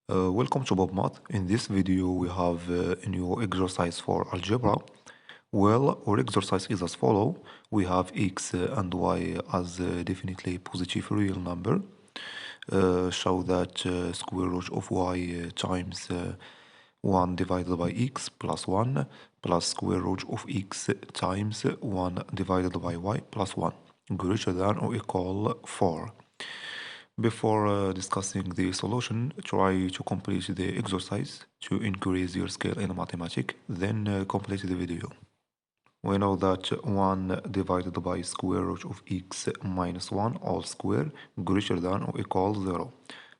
Welcome to BobMath. In this video, we have a new exercise for algebra. Well, our exercise is as follow. We have x and y as definitely positive real number. Show that square root of y times 1 divided by x plus 1 plus square root of x times 1 divided by y plus 1 greater than or equal 4. Before discussing the solution, try to complete the exercise to increase your skill in mathematics, then complete the video. We know that 1 divided by square root of x minus 1 all square greater than or equal 0.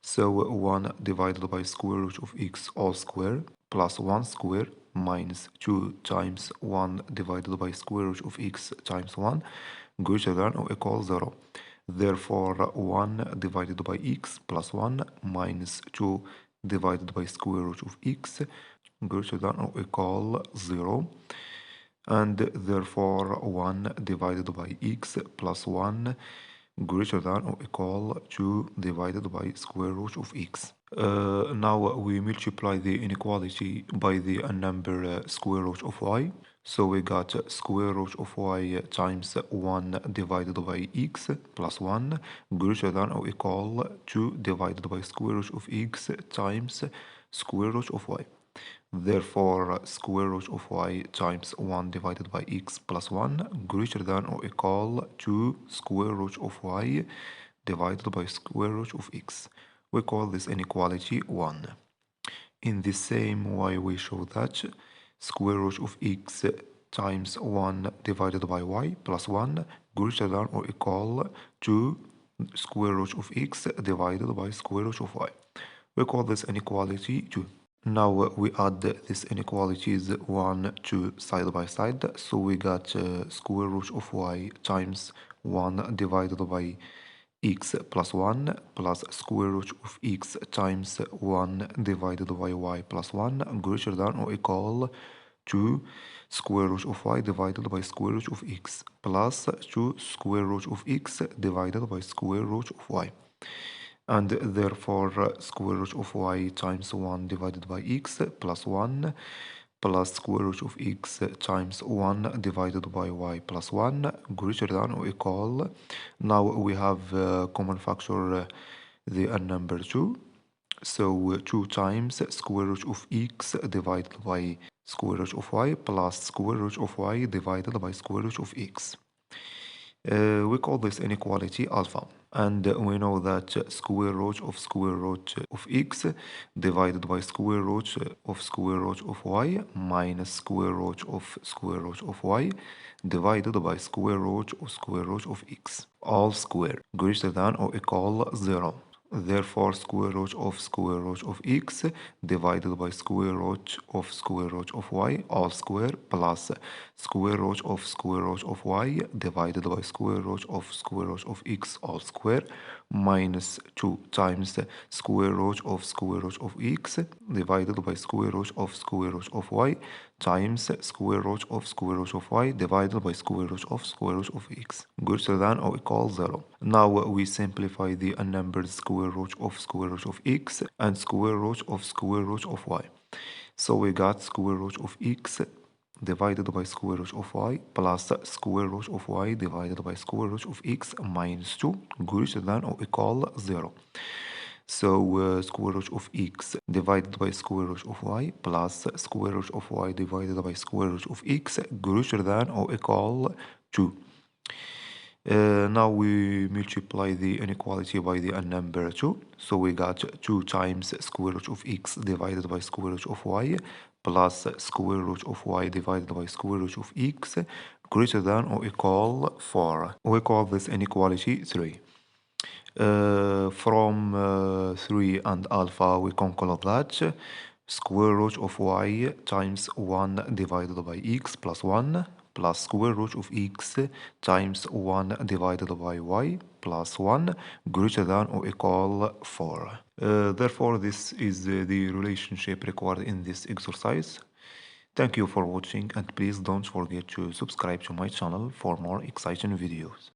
So 1 divided by square root of x all square plus 1 square minus 2 times 1 divided by square root of x times 1 greater than or equal 0. Therefore, 1 divided by x plus 1 minus 2 divided by square root of x greater than or equal 0. And therefore, 1 divided by x plus 1 greater than or equal 2 divided by square root of x. Now we multiply the inequality by the number square root of y. So we got square root of y times 1 divided by x plus 1 greater than or equal 2 divided by square root of x times square root of y. Therefore, square root of y times 1 divided by x plus 1 greater than or equal to square root of y divided by square root of x. We call this inequality 1. In the same way, we show that square root of x times 1 divided by y plus 1 greater than or equal to square root of x divided by square root of y. We call this inequality 2. Now we add these inequalities 1, 2 side by side. So we got square root of y times 1 divided by x plus 1 plus square root of x times 1 divided by y plus 1 greater than or equal to square root of y divided by square root of x plus 2 square root of x divided by square root of y. And therefore square root of y times 1 divided by x plus 1 plus square root of x times 1 divided by y plus 1 greater than or equal. Now we have common factor the number 2. So 2 times square root of x divided by square root of y plus square root of y divided by square root of x. We call this inequality alpha, and we know that square root of x divided by square root of y minus square root of y divided by square root of x all square greater than or equal 0. Therefore, square root of x divided by square root of y all square plus square root of y divided by square root of x all square minus 2 times square root of x divided by square root of y times square root of y divided by square root of x greater than or equal 0. Now we simplify the numbers square root of x and square root of y. So we got square root of x divided by square root of y plus square root of y divided by square root of x minus 2 greater than or equal 0. So square root of x divided by square root of y plus square root of y divided by square root of x greater than or equal 2. Now we multiply the inequality by the number 2. So we got 2 times square root of x divided by square root of y plus square root of y divided by square root of x greater than or equal 4. We call this inequality 3. From 3 and alpha we conclude that square root of y times 1 divided by x plus 1 plus square root of x times 1 divided by y plus 1 greater than or equal 4. Therefore, this is the relationship required in this exercise. Thank you for watching, and please don't forget to subscribe to my channel for more exciting videos.